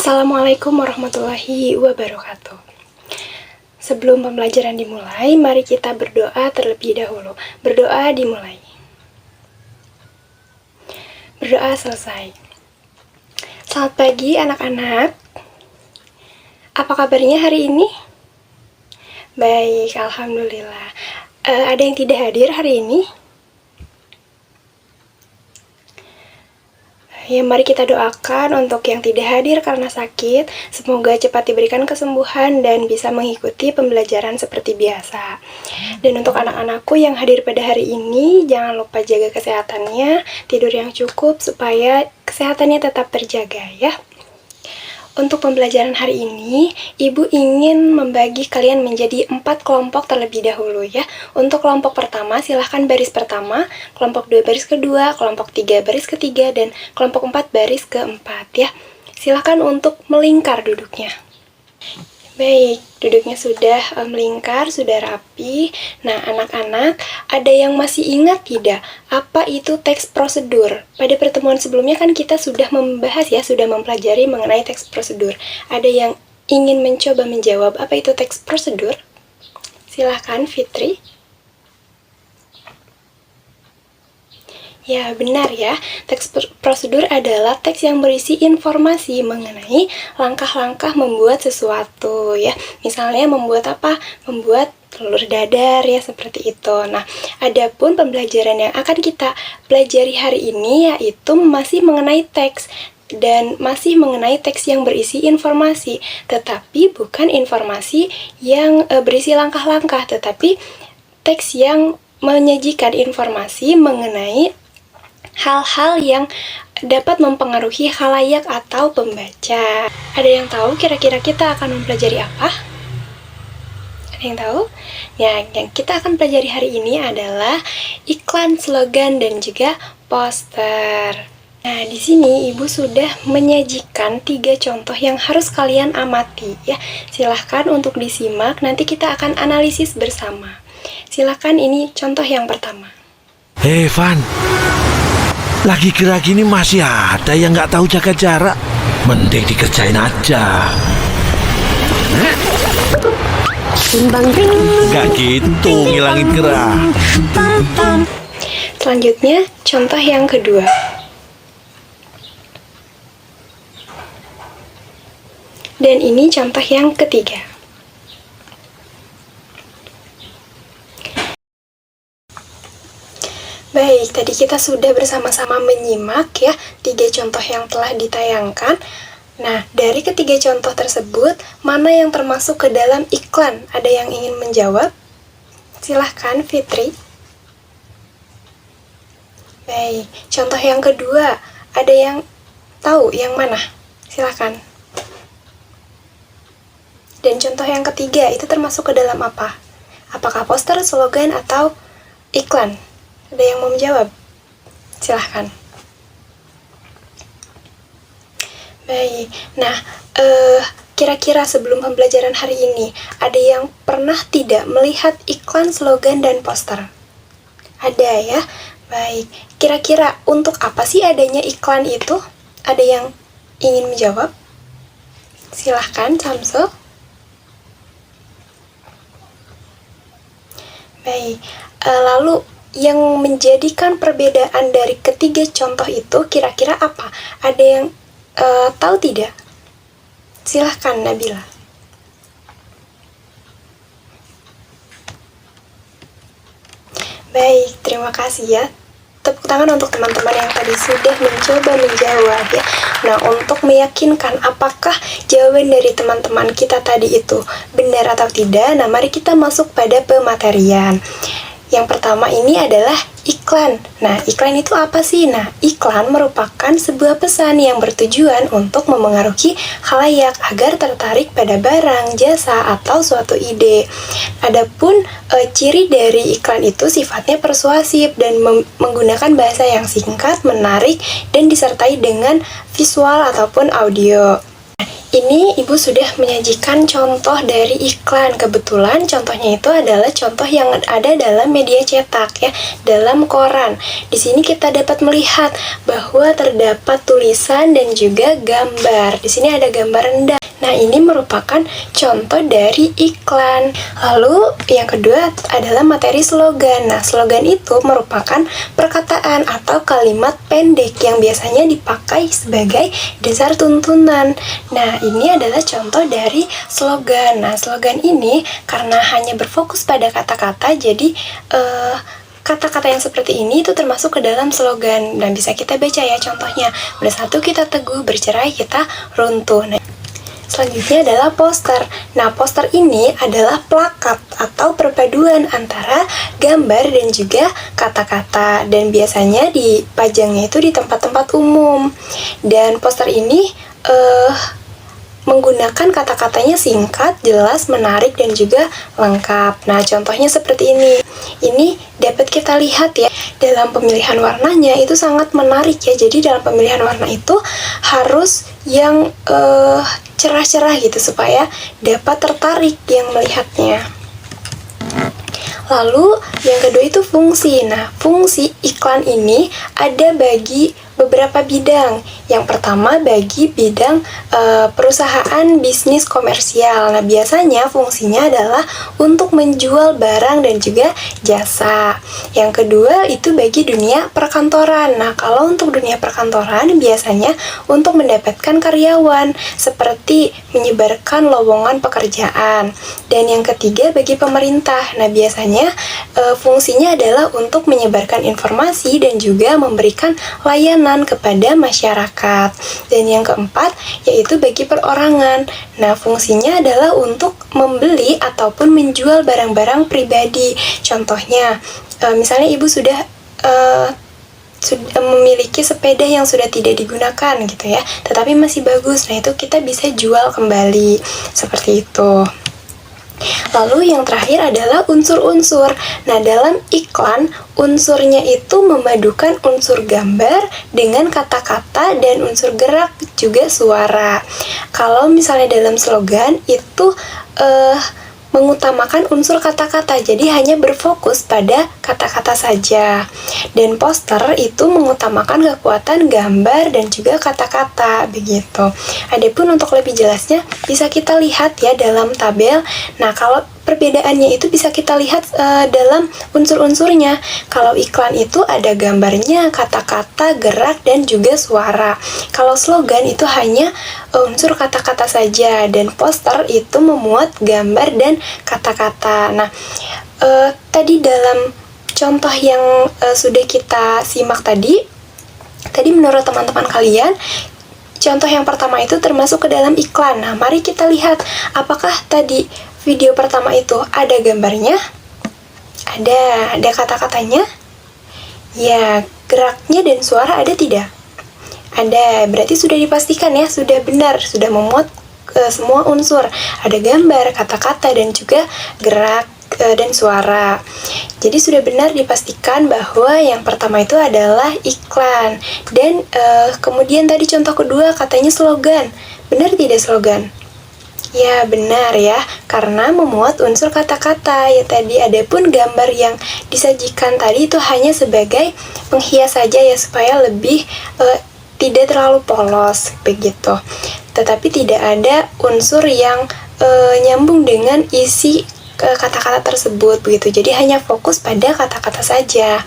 Assalamualaikum warahmatullahi wabarakatuh. Sebelum pembelajaran dimulai, mari kita berdoa terlebih dahulu. Berdoa dimulai. Berdoa selesai. Selamat pagi anak-anak. Apa kabarnya hari ini? Baik, alhamdulillah. Ada yang tidak hadir hari ini? Ya, mari kita doakan untuk yang tidak hadir karena sakit. Semoga cepat diberikan kesembuhan dan bisa mengikuti pembelajaran seperti biasa. Dan untuk anak-anakku yang hadir pada hari ini, jangan lupa jaga kesehatannya, tidur yang cukup supaya kesehatannya tetap terjaga ya. Untuk pembelajaran hari ini, Ibu ingin membagi kalian menjadi 4 kelompok terlebih dahulu ya. Untuk kelompok pertama, silahkan baris pertama, kelompok 2 baris kedua, kelompok 3 baris ketiga, dan kelompok 4 baris keempat ya. Silahkan untuk melingkar duduknya. Baik, duduknya sudah melingkar, sudah rapi. Nah, anak-anak, ada yang masih ingat tidak apa itu teks prosedur? Pada pertemuan sebelumnya kan kita sudah membahas ya, sudah mempelajari mengenai teks prosedur. Ada yang ingin mencoba menjawab apa itu teks prosedur? Silahkan, Fitri. Ya, benar ya. Teks prosedur adalah teks yang berisi informasi mengenai langkah-langkah membuat sesuatu ya. Misalnya membuat apa? Membuat telur dadar ya, seperti itu. Nah, adapun pembelajaran yang akan kita pelajari hari ini yaitu masih mengenai teks dan masih mengenai teks yang berisi informasi, tetapi bukan informasi yang berisi langkah-langkah, tetapi teks yang menyajikan informasi mengenai hal-hal yang dapat mempengaruhi khalayak atau pembaca. Ada yang tahu kira-kira kita akan mempelajari apa? Ada yang tahu? Ya, yang kita akan pelajari hari ini adalah iklan, slogan, dan juga poster. Nah, di sini Ibu sudah menyajikan 3 contoh yang harus kalian amati ya. Silahkan untuk disimak, nanti kita akan analisis bersama. Silahkan, ini contoh yang pertama. Hei Van, lagi kira gini masih ada yang nggak tahu jaga jarak. Mending dikerjain aja. Nggak gitu ngilangin gerah. Selanjutnya, contoh yang kedua. Dan ini contoh yang ketiga. Baik, tadi kita sudah bersama-sama menyimak ya 3 contoh yang telah ditayangkan. Nah, dari ketiga contoh tersebut, mana yang termasuk ke dalam iklan? Ada yang ingin menjawab? Silahkan, Fitri. Baik, contoh yang kedua, ada yang tahu yang mana? Silahkan. Dan contoh yang ketiga, itu termasuk ke dalam apa? Apakah poster, slogan, atau iklan? Ada yang mau menjawab? Silahkan. Baik, nah kira-kira sebelum pembelajaran hari ini, ada yang pernah tidak melihat iklan, slogan, dan poster? Ada ya? Baik, kira-kira untuk apa sih adanya iklan itu? Ada yang ingin menjawab? Silahkan, Samsul. Baik, lalu yang menjadikan perbedaan dari ketiga contoh itu kira-kira apa? Ada yang tahu tidak? Silahkan, Nabila. Baik, terima kasih ya. Tepuk tangan untuk teman-teman yang tadi sudah mencoba menjawab ya. Nah, untuk meyakinkan apakah jawaban dari teman-teman kita tadi itu benar atau tidak, nah mari kita masuk pada pematerian. Yang pertama ini adalah iklan. Nah, iklan itu apa sih? Nah, iklan merupakan sebuah pesan yang bertujuan untuk memengaruhi khalayak agar tertarik pada barang, jasa, atau suatu ide. Adapun ciri dari iklan itu sifatnya persuasif dan menggunakan bahasa yang singkat, menarik, dan disertai dengan visual ataupun audio. Ini Ibu sudah menyajikan contoh dari iklan. Kebetulan contohnya itu adalah contoh yang ada dalam media cetak ya, dalam koran. Di sini kita dapat melihat bahwa terdapat tulisan dan juga gambar. Di sini ada gambar rendang. Nah, ini merupakan contoh dari iklan. Lalu yang kedua adalah materi slogan. Nah, slogan itu merupakan perkataan atau kalimat pendek yang biasanya dipakai sebagai dasar tuntunan. Nah, ini adalah contoh dari slogan. Nah, slogan ini karena hanya berfokus pada kata-kata, jadi kata-kata yang seperti ini itu termasuk ke dalam slogan. Dan bisa kita baca ya contohnya. Bersatu kita teguh, bercerai kita runtuh. Nah, selanjutnya adalah poster. Nah, poster ini adalah plakat atau perpaduan antara gambar dan juga kata-kata. Dan biasanya dipajangnya itu di tempat-tempat umum. Dan poster ini menggunakan kata-katanya singkat, jelas, menarik, dan juga lengkap. Nah, contohnya seperti ini. Ini dapat kita lihat ya, dalam pemilihan warnanya itu sangat menarik ya. Jadi dalam pemilihan warna itu harus yang cerah-cerah gitu supaya dapat tertarik yang melihatnya. Lalu yang kedua itu fungsi. Nah, fungsi iklan ini ada bagi beberapa bidang. Yang pertama bagi bidang perusahaan bisnis komersial. Nah, biasanya fungsinya adalah untuk menjual barang dan juga jasa. Yang kedua itu bagi dunia perkantoran. Nah, kalau untuk dunia perkantoran biasanya untuk mendapatkan karyawan seperti menyebarkan lowongan pekerjaan. Dan yang ketiga bagi pemerintah. Nah, biasanya fungsinya adalah untuk menyebarkan informasi dan juga memberikan layanan kepada masyarakat. Dan yang keempat yaitu bagi perorangan. Nah, fungsinya adalah untuk membeli ataupun menjual barang-barang pribadi. Contohnya, misalnya Ibu sudah memiliki sepeda yang sudah tidak digunakan gitu ya, tetapi masih bagus. Nah, itu kita bisa jual kembali seperti itu. Lalu yang terakhir adalah unsur-unsur. Nah, dalam iklan, unsurnya itu memadukan unsur gambar dengan kata-kata dan unsur gerak juga suara. Kalau misalnya dalam slogan itu mengutamakan unsur kata-kata, jadi hanya berfokus pada kata-kata saja. Dan poster itu mengutamakan kekuatan gambar dan juga kata-kata, begitu. Adapun untuk lebih jelasnya bisa kita lihat ya dalam tabel. Nah, kalau perbedaannya itu bisa kita lihat dalam unsur-unsurnya. Kalau iklan itu ada gambarnya, kata-kata, gerak, dan juga suara. Kalau slogan itu hanya unsur kata-kata saja, dan poster itu memuat gambar dan kata-kata. Nah, tadi dalam contoh yang sudah kita simak tadi menurut teman-teman kalian, contoh yang pertama itu termasuk ke dalam iklan. Nah, mari kita lihat apakah tadi video pertama itu ada gambarnya? Ada kata-katanya? Ya, geraknya dan suara ada tidak? Ada, berarti sudah dipastikan ya, sudah benar, sudah memuat semua unsur. Ada gambar, kata-kata, dan juga gerak dan suara. Jadi sudah benar dipastikan bahwa yang pertama itu adalah iklan. Dan kemudian tadi contoh kedua katanya slogan. Benar tidak slogan? Ya, benar ya, karena memuat unsur kata-kata ya tadi. Adapun gambar yang disajikan tadi itu hanya sebagai penghias saja ya, supaya lebih tidak terlalu polos begitu. Tetapi tidak ada unsur yang nyambung dengan isi kata-kata tersebut begitu. Jadi hanya fokus pada kata-kata saja.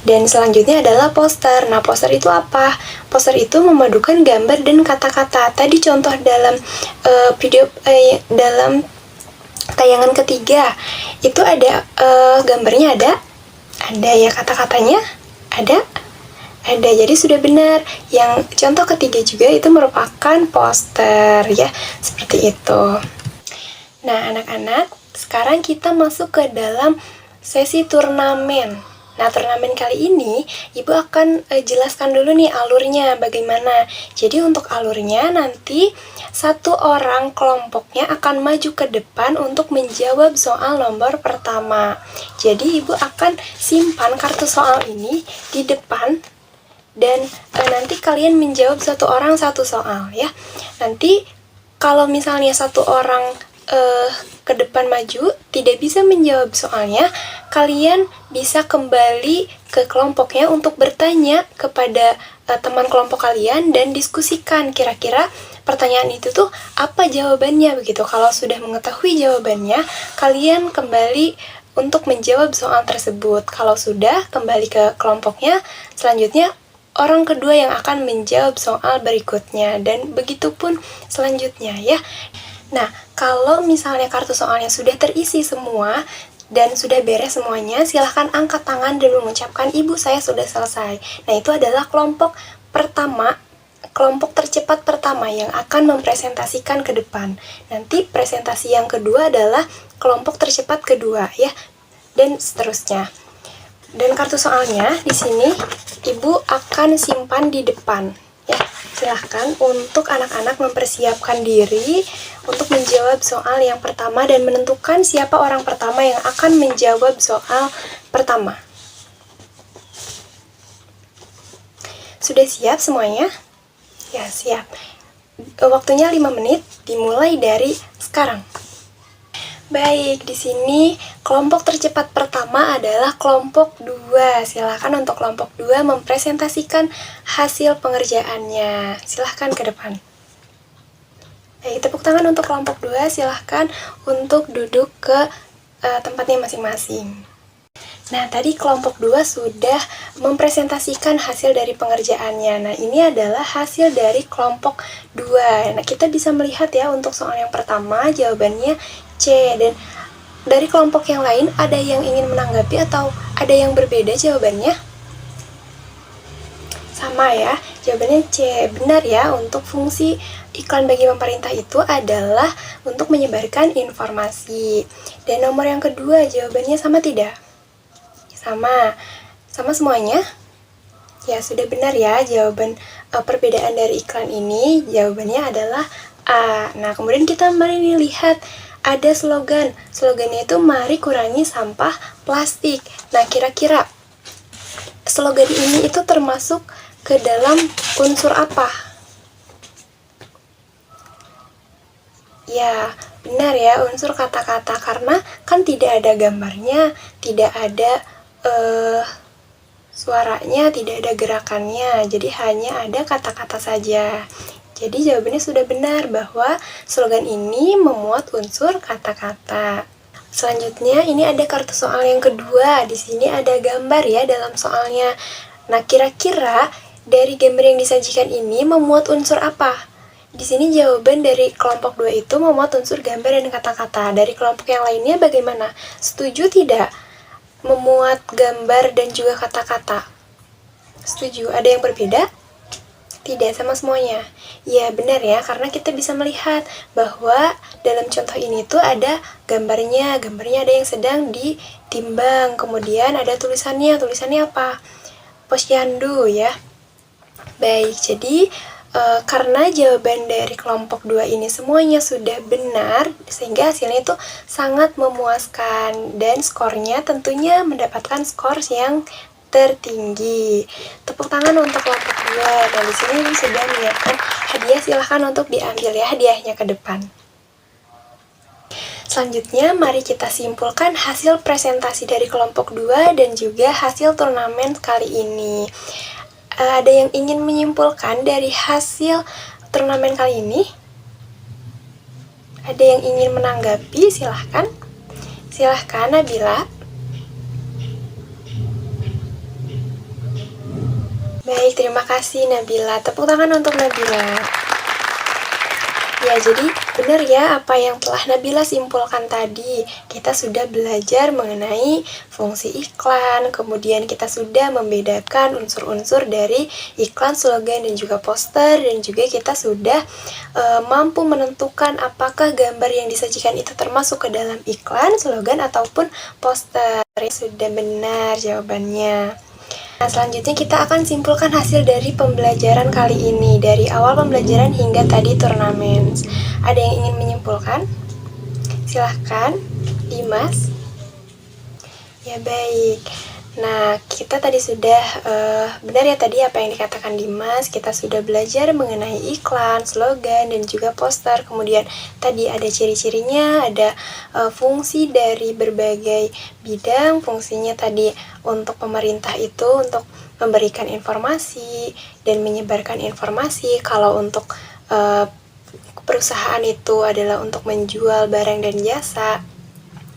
Dan selanjutnya adalah poster. Nah, poster itu apa? Poster itu memadukan gambar dan kata-kata. Tadi contoh dalam dalam tayangan ketiga itu ada gambarnya ada ya, kata-katanya ada. Jadi sudah benar. Yang contoh ketiga juga itu merupakan poster ya, seperti itu. Nah, anak-anak, sekarang kita masuk ke dalam sesi turnamen. Nah, turnamen kali ini Ibu akan jelaskan dulu nih alurnya bagaimana. Jadi untuk alurnya nanti satu orang kelompoknya akan maju ke depan untuk menjawab soal nomor pertama. Jadi Ibu akan simpan kartu soal ini di depan dan nanti kalian menjawab satu orang satu soal ya. Nanti Kalau misalnya satu orang ke depan maju tidak bisa menjawab soalnya, kalian bisa kembali ke kelompoknya untuk bertanya kepada teman kelompok kalian dan diskusikan kira-kira pertanyaan itu tuh apa jawabannya begitu. Kalau sudah mengetahui jawabannya, kalian kembali untuk menjawab soal tersebut. Kalau sudah, kembali ke kelompoknya, selanjutnya orang kedua yang akan menjawab soal berikutnya, dan begitu pun selanjutnya ya. Nah, kalau misalnya kartu soalnya sudah terisi semua dan sudah beres semuanya, silahkan angkat tangan dan mengucapkan, "Ibu, saya sudah selesai." Nah, itu adalah kelompok pertama, kelompok tercepat pertama yang akan mempresentasikan ke depan. Nanti presentasi yang kedua adalah kelompok tercepat kedua ya, dan seterusnya. Dan kartu soalnya di sini Ibu akan simpan di depan. Ya, silahkan untuk anak-anak mempersiapkan diri untuk menjawab soal yang pertama dan menentukan siapa orang pertama yang akan menjawab soal pertama. Sudah siap semuanya? Ya, siap. Waktunya 5 menit, dimulai dari sekarang. Baik, di sini kelompok tercepat pertama adalah kelompok 2. Silakan untuk kelompok 2 mempresentasikan hasil pengerjaannya. Silahkan ke depan. Baik, tepuk tangan untuk kelompok 2. Silahkan untuk duduk ke tempatnya masing-masing. Nah, tadi kelompok 2 sudah mempresentasikan hasil dari pengerjaannya. Nah, ini adalah hasil dari kelompok 2. Nah, kita bisa melihat ya untuk soal yang pertama jawabannya C, dan dari kelompok yang lain ada yang ingin menanggapi atau ada yang berbeda jawabannya? Sama ya, jawabannya C. Benar ya, untuk fungsi iklan bagi pemerintah itu adalah untuk menyebarkan informasi. Dan nomor yang kedua jawabannya sama tidak? Sama semuanya? Ya, sudah benar ya, jawaban perbedaan dari iklan ini jawabannya adalah A. Nah, kemudian kita mari lihat ada slogannya itu "Mari kurangi sampah plastik". Nah, kira-kira slogan ini itu termasuk ke dalam unsur apa? Ya, benar ya, unsur kata-kata, karena kan tidak ada gambarnya, tidak ada suaranya, tidak ada gerakannya, jadi hanya ada kata-kata saja. Jadi jawabannya sudah benar bahwa slogan ini memuat unsur kata-kata. Selanjutnya ini ada kartu soal yang kedua. Di sini ada gambar ya dalam soalnya. Nah, kira-kira dari gambar yang disajikan ini memuat unsur apa? Di sini jawaban dari kelompok 2 itu memuat unsur gambar dan kata-kata. Dari kelompok yang lainnya bagaimana? Setuju tidak? Memuat gambar dan juga kata-kata. Setuju? Ada yang berbeda? Tidak, sama semuanya. Ya, benar ya, karena kita bisa melihat bahwa dalam contoh ini tuh ada gambarnya ada yang sedang ditimbang, kemudian ada tulisannya apa? Posyandu ya. Baik, jadi karena jawaban dari kelompok 2 ini semuanya sudah benar, sehingga hasilnya itu sangat memuaskan dan skornya tentunya mendapatkan skor yang tertinggi. Tepuk tangan untuk kelompok 2. Dan di sini sudah menyiapkan hadiah, silahkan untuk diambil ya hadiahnya ke depan. Selanjutnya, mari kita simpulkan hasil presentasi dari kelompok 2 dan juga hasil turnamen kali ini. Ada yang ingin menyimpulkan dari hasil turnamen kali ini? Ada yang ingin menanggapi? Silahkan. Silahkan, Nabila. Baik, terima kasih Nabila. Tepuk tangan untuk Nabila. Ya, jadi benar ya apa yang telah Nabila simpulkan tadi. Kita sudah belajar mengenai fungsi iklan, kemudian kita sudah membedakan unsur-unsur dari iklan, slogan, dan juga poster, dan juga kita sudah mampu menentukan apakah gambar yang disajikan itu termasuk ke dalam iklan, slogan, ataupun poster. Sudah benar jawabannya. Nah, selanjutnya kita akan simpulkan hasil dari pembelajaran kali ini, dari awal pembelajaran hingga tadi turnamen. Ada yang ingin menyimpulkan? Silahkan, Dimas. Ya, baik. Nah, kita tadi sudah benar ya tadi apa yang dikatakan Dimas, kita sudah belajar mengenai iklan, slogan, dan juga poster. Kemudian tadi ada ciri-cirinya, ada fungsi dari berbagai bidang. Fungsinya tadi untuk pemerintah itu untuk memberikan informasi dan menyebarkan informasi. Kalau untuk perusahaan itu adalah untuk menjual barang dan jasa.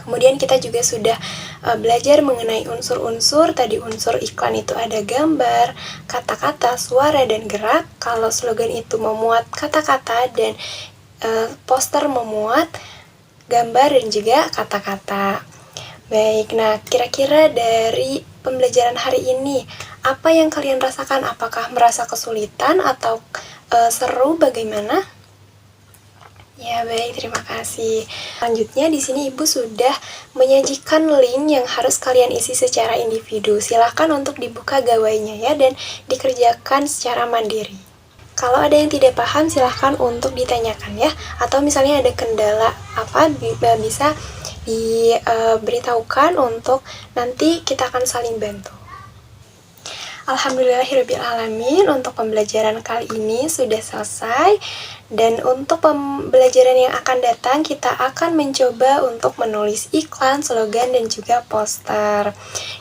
Kemudian kita juga sudah belajar mengenai unsur-unsur. Tadi unsur iklan itu ada gambar, kata-kata, suara, dan gerak. Kalau slogan itu memuat kata-kata dan poster memuat gambar dan juga kata-kata. Baik, nah kira-kira dari pembelajaran hari ini, apa yang kalian rasakan? Apakah merasa kesulitan atau seru? Bagaimana? Ya baik, terima kasih. Selanjutnya di sini Ibu sudah menyajikan link yang harus kalian isi secara individu. Silahkan untuk dibuka gawainya ya dan dikerjakan secara mandiri. Kalau ada yang tidak paham silahkan untuk ditanyakan ya. Atau misalnya ada kendala apa bisa diberitahukan untuk nanti kita akan saling bantu. Alhamdulillahirrabbilalamin, untuk pembelajaran kali ini sudah selesai. Dan untuk pembelajaran yang akan datang, kita akan mencoba untuk menulis iklan, slogan, dan juga poster.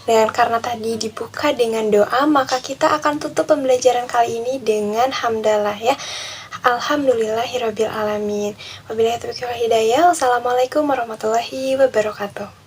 Dan karena tadi dibuka dengan doa, maka kita akan tutup pembelajaran kali ini dengan hamdalah ya. Alhamdulillahirrabbilalamin. Wabillahi taufiq wal hidayah. Wassalamualaikum warahmatullahi wabarakatuh.